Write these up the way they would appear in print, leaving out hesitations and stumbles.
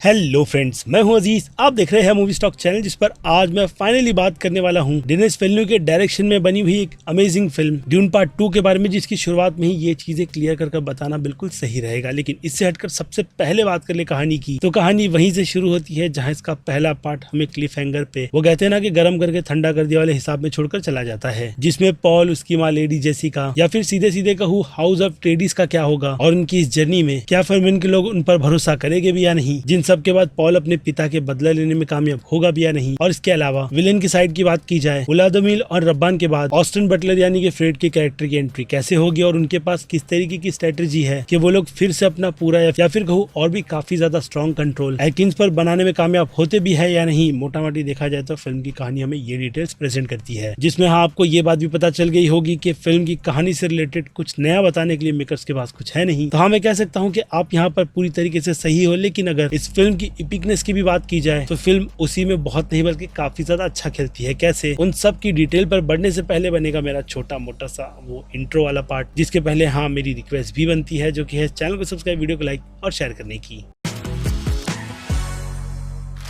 Hello friends, मैं हूं अजीज। आप देख रहे हैं मूवी स्टॉक चैनल, जिस पर आज मैं फाइनली बात करने वाला हूं डेनिस विल्न्यूव के डायरेक्शन में बनी हुई एक अमेजिंग फिल्म ड्यून पार्ट 2 के बारे में, जिसकी शुरुआत में ही ये चीजें क्लियर कर बताना बिल्कुल सही रहेगा। लेकिन इससे हटकर सबसे पहले बात कर ले कहानी की, तो कहानी वहीं से शुरू होती है जहाँ इसका पहला पार्ट हमें क्लिफ हैंगर पे, वो कहते हैं ना कि गर्म करके ठंडा कर दिया वाले हिसाब में छोड़कर चला जाता है, जिसमें पॉल, उसकी माँ लेडी जेसिका, या फिर सीधे सीधे कहूँ हाउस ऑफ ट्रेडिस का क्या होगा और उनकी इस जर्नी में क्या फर्मिन के लोग उन पर भरोसा करेंगे भी या नहीं, जिन सब के बाद पॉल अपने पिता के बदला लेने में कामयाब होगा भी या नहीं। और इसके अलावा विलेन की साइड की बात की जाए, व्लादिमीर और रब्बान के बाद ऑस्टिन बटलर यानी कि फ्रेड के कैरेक्टर की एंट्री कैसे होगी और उनके पास किस तरीके की स्ट्रेटेजी है कि वो लोग फिर से अपना पूरा या फिर कहूँ और भी काफी ज्यादा स्ट्रॉन्ग कंट्रोल एटकिंस पर बनाने में कामयाब होते भी है या नहीं। मोटा मोटी देखा जाए तो फिल्म की कहानी हमें ये डिटेल्स प्रेजेंट करती है, जिसमें आपको ये बात भी पता चल गई होगी कि फिल्म की कहानी से रिलेटेड कुछ नया बताने के लिए मेकर्स के पास कुछ है नहीं। तो हाँ, मैं कह सकता हूँ कि आप यहाँ पर पूरी तरीके से सही हो। लेकिन अगर इस फिल्म की इपिकनेस की भी बात की जाए तो फिल्म उसी में बहुत नहीं बल्कि काफी ज्यादा अच्छा खेलती है। कैसे, उन सब की डिटेल पर बढ़ने से पहले बनेगा मेरा छोटा मोटा सा वो इंट्रो वाला पार्ट, जिसके पहले हाँ मेरी रिक्वेस्ट भी बनती है, जो कि है चैनल को सब्सक्राइब, वीडियो को लाइक और शेयर करने की।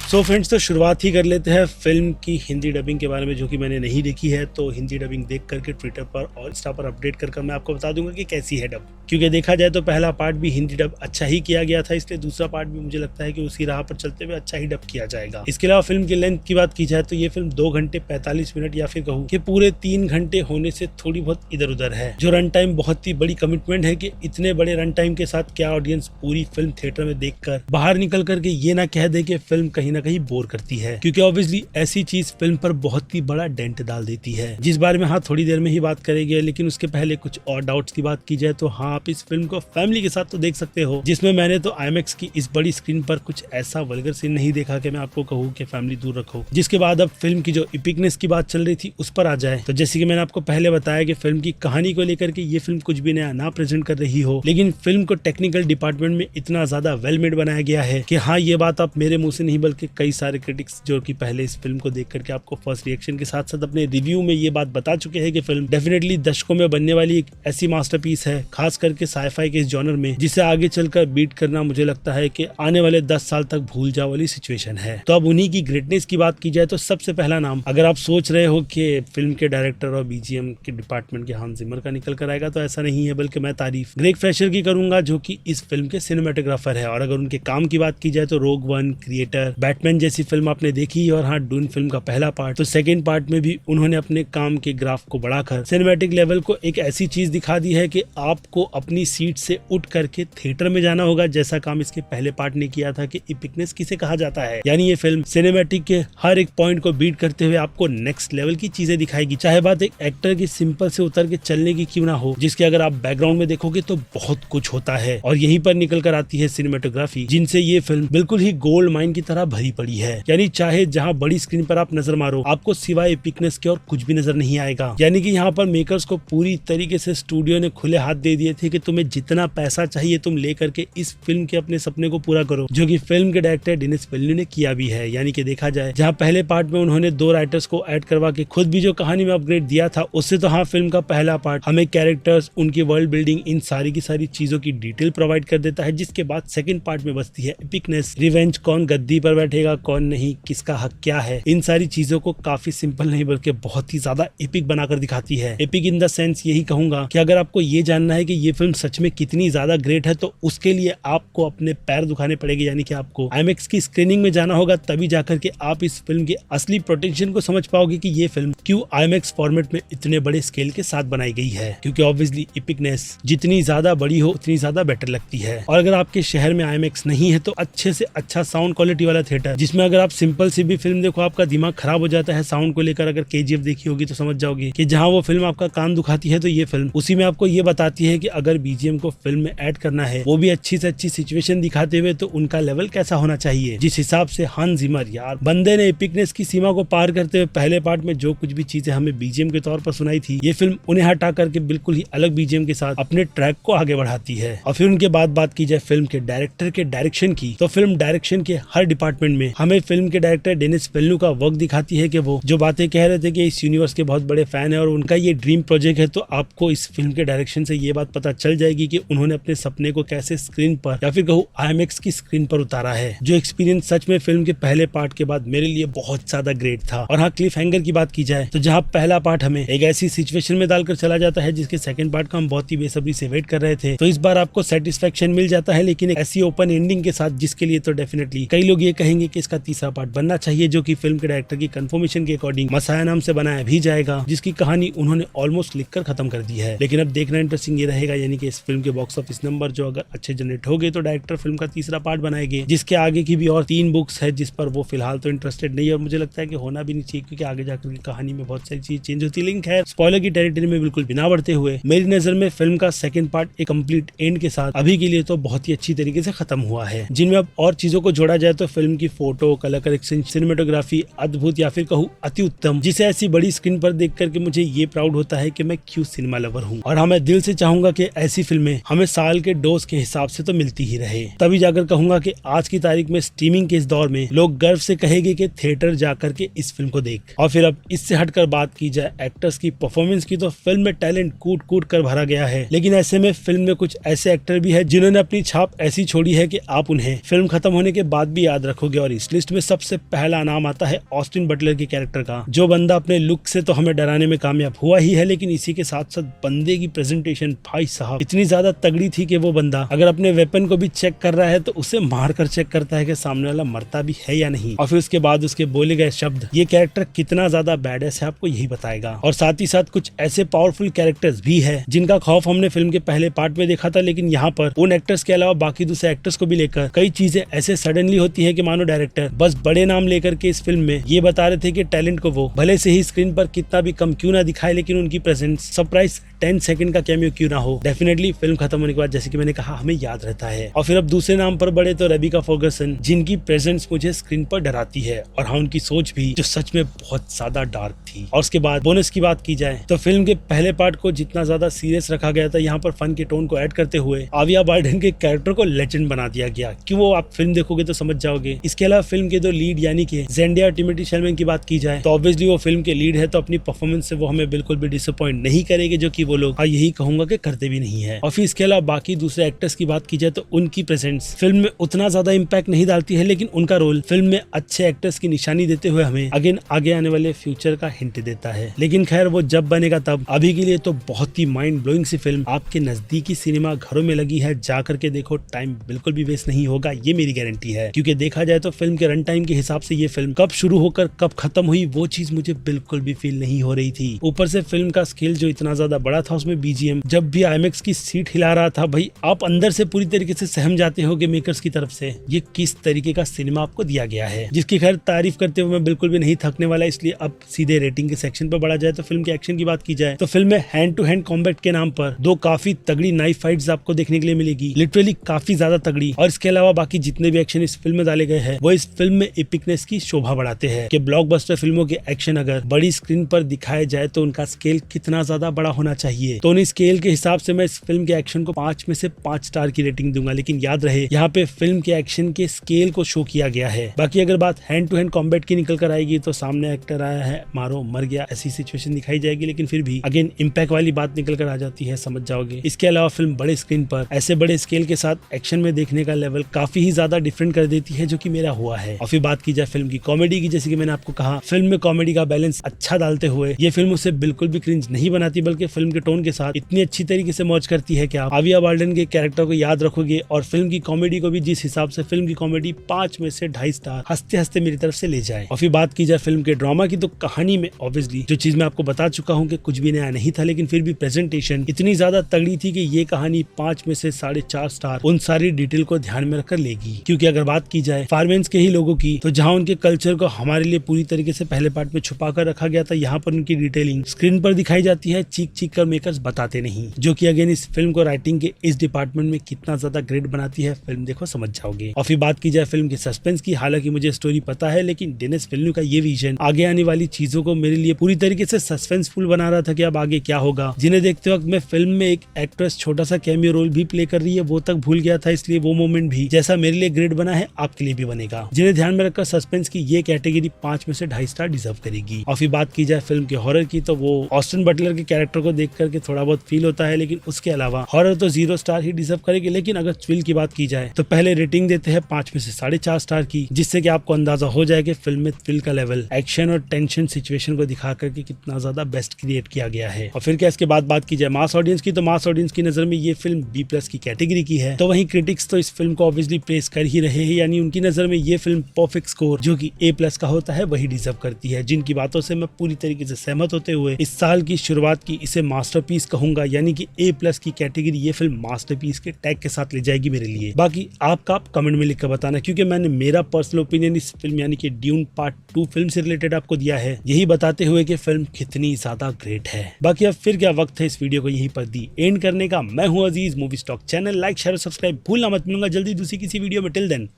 सो फ्रेंड्स, तो शुरुआत ही कर लेते हैं फिल्म की हिंदी डबिंग के बारे में, जो कि मैंने नहीं देखी है। तो हिंदी डबिंग देख करके ट्विटर पर और इंस्टा पर अपडेट कर मैं आपको बता दूंगा कि कैसी है डब। क्योंकि देखा जाए तो पहला पार्ट भी हिंदी डब अच्छा ही किया गया था, इसलिए दूसरा पार्ट भी मुझे लगता है कि उसी राह पर चलते हुए अच्छा ही डब किया जाएगा। इसके अलावा फिल्म की लेंथ की बात की जाए तो ये फिल्म 2 घंटे 45 मिनट या फिर कहूँ कि पूरे 3 घंटे होने से थोड़ी बहुत इधर उधर है। जो रन टाइम बहुत ही बड़ी कमिटमेंट है कि इतने बड़े रन टाइम के साथ क्या ऑडियंस पूरी फिल्म थिएटर में देखकर बाहर निकल करके ये ना कह दे कि फिल्म कहीं ना कहीं बोर करती है। क्योंकि ऑब्वियसली ऐसी चीज फिल्म पर बहुत ही बड़ा डेंट डाल देती है, जिस बारे में हाँ थोड़ी देर में ही बात करेंगे। लेकिन उसके पहले कुछ और डाउट्स की बात की जाए तो हाँ, आप इस फिल्म को फैमिली के साथ तो देख सकते हो, जिसमें मैंने तो IMAX की इस बड़ी स्क्रीन पर कुछ ऐसा वल्गर सीन नहीं देखा कि मैं आपको कहूँ कि फैमिली दूर रखो। जिसके बाद अब फिल्म की जो इपिकनेस की बात चल रही थी उस पर आ जाए तो जैसे कि मैंने आपको पहले बताया कि फिल्म की कहानी को लेकर के ये फिल्म कुछ भी नया ना प्रेजेंट कर रही हो, लेकिन फिल्म को टेक्निकल डिपार्टमेंट में इतना ज्यादा वेल मेड बनाया गया है कि हाँ, ये बात आप मेरे मुंह से नहीं बल्कि कई सारे क्रिटिक्स जो कि पहले इस फिल्म को देख करके आपको फर्स्ट रिएक्शन के साथ साथ अपने रिव्यू में ये बात बता चुके हैं कि फिल्म डेफिनेटली दशकों में बनने वाली एक ऐसी मास्टरपीस है, खास करके साईफाई के इस जॉनर में, जिसे आगे चलकर बीट करना मुझे लगता है कि आने वाले 10 साल तक भूल जा वाली सिचुएशन है। तो अब उन्हीं की ग्रेटनेस की बात की जाए तो सबसे पहला नाम, अगर आप सोच रहे हो कि फिल्म के डायरेक्टर और BGM के डिपार्टमेंट के हांस जिमर का निकल कर आएगा, तो ऐसा नहीं है, बल्कि मैं तारीफ ग्रेग फ्रेशर की करूंगा, जो कि इस फिल्म के सिनेमेटोग्राफर है। और अगर उनके काम की बात की जाए तो रोग वन, क्रिएटर, बैटमैन जैसी फिल्म आपने देखी, और हाँ डून फिल्म का पहला पार्ट, तो सेकेंड पार्ट में भी उन्होंने अपने काम के ग्राफ को बढ़ाकर सिनेमैटिक लेवल को एक ऐसी चीज दिखा दी है कि आपको अपनी सीट से उठ करके थिएटर में जाना होगा, जैसा काम इसके पहले पार्ट ने किया था कि इपिकनेस किसे कहा जाता है। यानी ये फिल्म सिनेमैटिक के हर एक पॉइंट को बीट करते हुए आपको नेक्स्ट लेवल की चीजें दिखाएगी, चाहे बात एक एक्टर की सिंपल से उतर के चलने की क्यों ना हो, जिसके अगर आप बैकग्राउंड में देखोगे तो बहुत कुछ होता है। और यहीं पर निकल कर आती है सिनेमेटोग्राफी, जिनसे ये फिल्म बिल्कुल ही गोल्ड माइन की तरह भरी पड़ी है। यानी चाहे जहाँ बड़ी स्क्रीन पर आप नजर मारो, आपको सिवाय एपिकनेस के और कुछ भी नजर नहीं आएगा। यानी कि यहाँ पर मेकर्स को पूरी तरीके से स्टूडियो ने खुले हाथ दे दिए थे कि तुम्हें जितना पैसा चाहिए तुम लेकर के इस फिल्म के अपने सपने को पूरा करो, जो कि फिल्म के डायरेक्टर डेनिस विल्न्यूव ने किया भी है। यानी कि देखा जाए, जहाँ पहले पार्ट में उन्होंने 2 राइटर्स को ऐड करवा के खुद भी जो कहानी में अपग्रेड दिया था, उससे तो हाँ फिल्म का पहला पार्ट हमें कैरेक्टर्स, उनकी वर्ल्ड बिल्डिंग, इन सारी की सारी चीजों की डिटेल प्रोवाइड कर देता है। जिसके बाद सेकंड पार्ट में बचती है एपिकनेस, रिवेंज, कौन गद्दी पर बैठेगा कौन नहीं, किसका हक क्या है, इन सारी चीजों को काफी सिंपल नहीं बल्कि बहुत ही ज्यादा एपिक बनाकर दिखाती है। एपिक इन द सेंस यही कहूंगा कि अगर आपको ये जानना है कि ये फिल्म सच में कितनी ज्यादा ग्रेट है, तो उसके लिए आपको अपने पैर दुखाने पड़ेंगे। यानी कि आपको IMAX की स्क्रीनिंग में जाना होगा, तभी जाकर के आप इस फिल्म के असली पोटेंशियल को समझ पाओगे कि ये फिल्म क्यों IMAX फॉर्मेट में इतने बड़े स्केल के साथ बनाई गई है। क्योंकि ऑब्वियसली एपिकनेस जितनी ज्यादा बड़ी हो उतनी ज्यादा बेटर लगती है। और अगर आपके शहर में IMAX नहीं है तो अच्छे से अच्छा साउंड क्वालिटी वाला थिएटर, जिसमें अगर आप सिंपल सी भी फिल्म देखो आपका दिमाग खराब हो जाता है साउंड को लेकर। अगर KGF देखी होगी तो समझ जाओगे कि जहाँ वो फिल्म आपका कान दुखाती है, तो ये फिल्म उसी में आपको ये बताती है कि अगर BGM को फिल्म में ऐड करना है, वो भी अच्छी से अच्छी सिचुएशन दिखाते हुए, तो उनका लेवल कैसा होना चाहिए। जिस हिसाब से हांस जिमर, यार बंदे ने एपिकनेस की सीमा को पार करते हुए पहले पार्ट में जो कुछ भी चीजें हमें BGM के तौर पर सुनाई थी, ये फिल्म उन्हें हटा करके बिल्कुल ही अलग BGM के साथ अपने ट्रैक को आगे बढ़ाती है। और फिर उनके बाद बात की जाए फिल्म के डायरेक्टर के डायरेक्शन की, तो फिल्म डायरेक्शन के हर डिपार्टमेंट में हमें फिल्म के डायरेक्टर डेनिस विल्न्यूव का वर्क दिखाती है कि वो जो बातें कह रहे थे कि इस यूनिवर्स के बहुत बड़े फैन है और उनका ये ड्रीम प्रोजेक्ट है, तो आपको इस फिल्म के डायरेक्शन से ये बात पता पता चल जाएगी कि उन्होंने अपने सपने को कैसे स्क्रीन पर या फिर कहूँ IMAX की स्क्रीन पर उतारा है, जो एक्सपीरियंस सच में फिल्म के पहले पार्ट के बाद मेरे लिए बहुत ज्यादा ग्रेट था। और हाँ, क्लिफ हैंगर की बात की जाए तो जहाँ पहला पार्ट हमें एक ऐसी सिचुएशन में डालकर चला जाता है जिसके सेकंड पार्ट का हम बहुत ही बेसब्री से वेट कर रहे थे, तो इस बार आपको सेटिस्फेक्शन मिल जाता है, लेकिन एक ऐसी ओपन एंडिंग के साथ जिसके लिए तो डेफिनेटली कई लोग ये कहेंगे कि इसका तीसरा पार्ट बनना चाहिए, जो कि फिल्म के डायरेक्टर की कंफर्मेशन के अकॉर्डिंग मसाया नाम से बनाया भी जाएगा, जिसकी कहानी उन्होंने ऑलमोस्ट लिखकर खत्म कर दी है। लेकिन अब देखना इंटरेस्टिंग ये रहेगा, यानी कि इस फिल्म के बॉक्स ऑफिस नंबर जो अगर अच्छे जनरेट हो गए तो डायरेक्टर फिल्म का तीसरा पार्ट बनाएंगे, जिसके आगे की भी और 3 बुक्स है जिस पर वो फिलहाल तो इंटरेस्टेड नहीं है, और मुझे लगता है कि होना भी नहीं चाहिए, क्योंकि आगे जाकर की कहानी में बहुत सारी चीज चेंज होती। लिंक है स्पॉइलर की टेरिटरी में बिल्कुल बिना बढ़ते हुए मेरी नजर में फिल्म का सेकंड पार्ट एक कंप्लीट एंड के साथ अभी के लिए तो बहुत ही अच्छी तरीके से खत्म हुआ है, जिनमें अब और चीजों को जोड़ा जाए तो फिल्म की फोटो, कलर करेक्शन, सिनेमेटोग्राफी अद्भुत या फिर कहूँ अति उत्तम, जिसे ऐसी बड़ी स्क्रीन पर देख करके मुझे ये प्राउड होता है कि मैं क्यों सिनेमा लवर हूँ। और हाँ, मैं दिल से चाहूंगा कि ऐसी फिल्में हमें साल के डोज के हिसाब से तो मिलती ही रहे, तभी जाकर कहूंगा कि आज की तारीख में स्ट्रीमिंग के इस दौर में लोग गर्व से कहेंगे कि थिएटर जाकर के इस फिल्म को देख। और फिर अब इससे हटकर बात की जाए एक्टर्स की परफॉर्मेंस की, तो फिल्म में टैलेंट कूट कूट कर भरा गया है, लेकिन ऐसे में फिल्म में कुछ ऐसे एक्टर भी है जिन्होंने अपनी छाप ऐसी छोड़ी है कि आप उन्हें फिल्म खत्म होने के बाद भी याद रखोगे। और इस लिस्ट में सबसे पहला नाम आता है ऑस्टिन बटलर के कैरेक्टर का, जो बंदा अपने लुक से तो हमें डराने में कामयाब हुआ ही है, लेकिन इसी के साथ साथ बंदे की प्रेजेंटेशन भाई साहब इतनी ज्यादा तगड़ी थी कि वो बंदा अगर अपने वेपन को भी चेक कर रहा है तो उसे मार कर चेक करता है कि सामने वाला मरता भी है या नहीं, और फिर उसके बाद उसके बोले गए शब्द, ये कैरेक्टर कितना ज्यादा बैडएस है आपको यही बताएगा। और साथ ही साथ कुछ ऐसे पावरफुल कैरेक्टर्स भी है जिनका खौफ हमने फिल्म के पहले पार्ट में देखा था, लेकिन यहाँ पर उन एक्टर्स के अलावा बाकी दूसरे एक्टर्स को भी लेकर कई चीजें ऐसे सडनली होती है कि मानो डायरेक्टर बस बड़े नाम लेकर के इस फिल्म में ये बता रहे थे कि टैलेंट को वो भले से ही स्क्रीन पर कितना भी कम क्यों ना दिखाए, लेकिन उनकी प्रेजेंस सरप्राइज 10 सेकंड का कैमियो क्यों ना हो, डेफिनेटली फिल्म खत्म होने के बाद जैसे कि मैंने कहा हमें याद रहता है। और फिर अब दूसरे नाम पर बढ़े तो रेबिका फर्गसन, जिनकी प्रेजेंस मुझे स्क्रीन पर डराती है, और हाँ उनकी सोच भी जो सच में बहुत ज्यादा डार्क थी। और उसके बाद बोनस की बात की जाए तो फिल्म के पहले पार्ट को जितना ज्यादा सीरियस रखा गया था, यहाँ पर फन के टोन को ऐड करते हुए आविया बार्डन के कैरेक्टर को लेजेंड बना दिया गया, क्यों वो आप फिल्म देखोगे तो समझ जाओगे। इसके अलावा फिल्म के 2 लीड यानी कि जेंडिया टिमोथी शैलामेट की बात की जाए तो ऑब्वियसली वो फिल्म के लीड है, तो अपनी परफॉर्मेंस से वो हमें बिल्कुल भी डिसअपॉइंट नहीं करेंगे, जो कि वो लोग यही कहूंगा कि करते भी नहीं है। और फिर इसके अलावा बाकी दूसरे एक्टर्स की बात की जाए तो उनकी प्रेजेंस फिल्म में उतना ज्यादा इम्पैक्ट नहीं डालती है, लेकिन उनका रोल फिल्म में अच्छे एक्टर्स की निशानी देते हुए हमें अगेन आगे आने वाले फ्यूचर का हिंट देता है। लेकिन खैर वो जब बनेगा तब, अभी के लिए तो बहुत ही माइंड ब्लोइंग सी फिल्म आपके नजदीकी सिनेमा घरों में लगी है, जाकर के देखो, टाइम बिल्कुल भी वेस्ट नहीं होगा, ये मेरी गारंटी है। क्योंकि देखा जाए तो फिल्म के रन टाइम के हिसाब से ये फिल्म कब शुरू होकर कब खत्म हुई वो चीज मुझे बिल्कुल भी फील नहीं हो रही थी। ऊपर से फिल्म का स्केल जो इतना ज्यादा बड़ा था, उसमें BGM जब भी IMAX की सीट हिला रहा था, भाई आप अंदर से पूरी तरीके से सहम जाते हो कि मेकर्स की तरफ से ये किस तरीके का सिनेमा आपको दिया गया है, जिसकी खैर तारीफ करते हुए मैं बिल्कुल भी नहीं थकने वाला। इसलिए अब सीधे रेटिंग के सेक्शन पर बढ़ा जाए तो फिल्म के एक्शन की बात की जाए तो फिल्म में हैंड टू हैंड कॉम्बैट के नाम पर 2 काफी तगड़ी नाइफ फाइट्स आपको देखने के लिए मिलेगी, लिटरली काफी ज्यादा तगड़ी। और इसके अलावा बाकी जितने भी एक्शन इस फिल्म में डाले गए हैं वो इस फिल्म में एपिकनेस की शोभा बढ़ाते हैं कि ब्लॉकबस्टर फिल्मों के एक्शन अगर बड़ी स्क्रीन पर दिखाए जाए तो उनका स्केल कितना ज्यादा बड़ा होना चाहिए। तो उन स्केल के हिसाब से मैं इस फिल्म के एक्शन को 5 में से 5 स्टार की रेटिंग दूंगा, लेकिन याद रहे यहाँ पे फिल्म के एक्शन के स्केल को शो किया गया है। बाकी अगर बात हैंड टू हैंड कॉम्बैट की निकल कर आएगी तो सामने एक्टर आया है, मारो मर गया, ऐसी सिचुएशन दिखाई जाएगी, लेकिन फिर भी अगेन इम्पैक्ट वाली बात निकल कर आ जाती है, समझ जाओगे। इसके अलावा फिल्म बड़े स्क्रीन पर ऐसे बड़े स्केल के साथ एक्शन में देखने का लेवल काफी ही ज्यादा डिफरेंट कर देती है, जो कि मेरा हुआ है। और फिर बात की जाए फिल्म की कॉमेडी की, जैसे कि मैंने आपको कहा फिल्म में कॉमेडी का बैलेंस अच्छा डालते हुए ये फिल्म उसे बिल्कुल भी क्रिंज नहीं बनाती, बल्कि फिल्म के टोन के साथ इतनी अच्छी तरीके से मौज करती है कि आप आविया बार्डन के कैरेक्टर को याद रखोगे और फिल्म की कॉमेडी को भी, जिस हिसाब से फिल्म की कॉमेडी 5 में से 2.5 स्टार हंसते हंसते मेरी तरफ से ले जाए। और फिर बात की जाए फिल्म के ड्रामा की तो कहानी में ऑब्वियसली जो चीज मैं आपको बता चुका हूँ कि कुछ भी नया नहीं था, लेकिन फिर भी प्रेजेंटेशन इतनी ज्यादा तगड़ी थी कि ये कहानी 5 में से 4.5 स्टार उन सारी डिटेल को ध्यान में रखकर लेगी। क्योंकि अगर बात की जाए फारवेंस के ही लोगों की, तो जहाँ उनके कल्चर को हमारे लिए पूरी तरीके से पहले पार्ट में छुपा कर रखा गया था, यहाँ पर उनकी डिटेलिंग स्क्रीन पर दिखाई जाती है, चीख चीख कर मेकर्स बताते नहीं, जो कि अगेन इस फिल्म को राइटिंग के इस डिपार्टमेंट में कितना ज्यादा ग्रेट बनाती है, फिल्म देखो समझ जाओगे। और फिर बात की जाए फिल्म के सस्पेंस की, हालांकि मुझे स्टोरी पता है, लेकिन डेनिस विल्न्यूव का ये विजन आगे आने वाली चीजों को मेरे लिए पूरी तरीके से सस्पेंसफुल बना रहा था कि अब आगे क्या होगा, जिन्हें देखते वक्त मैं फिल्म में एक एक्ट्रेस छोटा सा कैमियो रोल भी प्ले कर रही है वो तक भूल गया था। इसलिए वो मोमेंट भी जैसा मेरे लिए ग्रेट बना है आपके लिए भी बनेगा, जिन्हें ध्यान में रखकर सस्पेंस की ये कैटेगरी 5 में से 2.5 स्टार डिजर्व करेगी। और फिर बात की जाए फिल्म के हॉरर की, तो वो ऑस्टिन बटलर के कैरेक्टर को देख करके थोड़ा बहुत फील होता है, लेकिन लेकिन उसके अलावा हॉरर तो 0 स्टार ही डिजर्व करेगी। लेकिन अगर थ्रिल की बात की जाए तो पहले रेटिंग देते हैं 5 में से 4.5 स्टार की, जिससे कि आपको अंदाजा हो जाए कि फिल्म में थ्रिल का लेवल, एक्शन और टेंशन सिचुएशन को दिखा करके कितना ज्यादा बेस्ट क्रिएट किया गया है। और फिर क्या इसके बाद बात की जाए मास ऑडियंस की, तो मास ऑडियंस की नजर में ये फिल्म B+ की कैटेगरी की है। तो वहीं क्रिटिक्स तो इस फिल्म को ऑब्वियसली प्रेस कर ही रहे हैं, यानी उनकी नजर में ये फिल्म परफेक्ट स्कोर जो कि A+ का होता है वही डिजर्व करती है, जिनकी बातों से मैं पूरी तरीके से सहमत होते हुए इस साल की शुरुआत की इसे मास्टरपीस कहूंगा, यानी कि A+ की कैटेगरी ये फिल्म मास्टरपीस के टैग के साथ ले जाएगी मेरे लिए। बाकी आपका आप कमेंट में लिखकर बताना, क्योंकि मैंने मेरा पर्सनल ओपिनियन इस फिल्म यानी कि ड्यून पार्ट 2 फिल्म से रिलेटेड आपको दिया है, यही बताते हुए कि फिल्म कितनी ज्यादा ग्रेट है। बाकी अब फिर क्या वक्त है इस वीडियो को यहीं पर दी एंड करने का। मैं हूं Aziz, movie stock channel like share और सब्सक्राइब भूलना मत। मिलूंगा जल्दी दूसरी किसी वीडियो में। Till then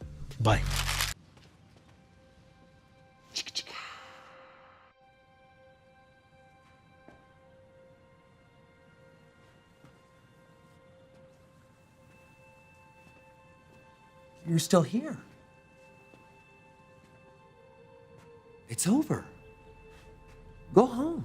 bye. You're still here. It's over. Go home.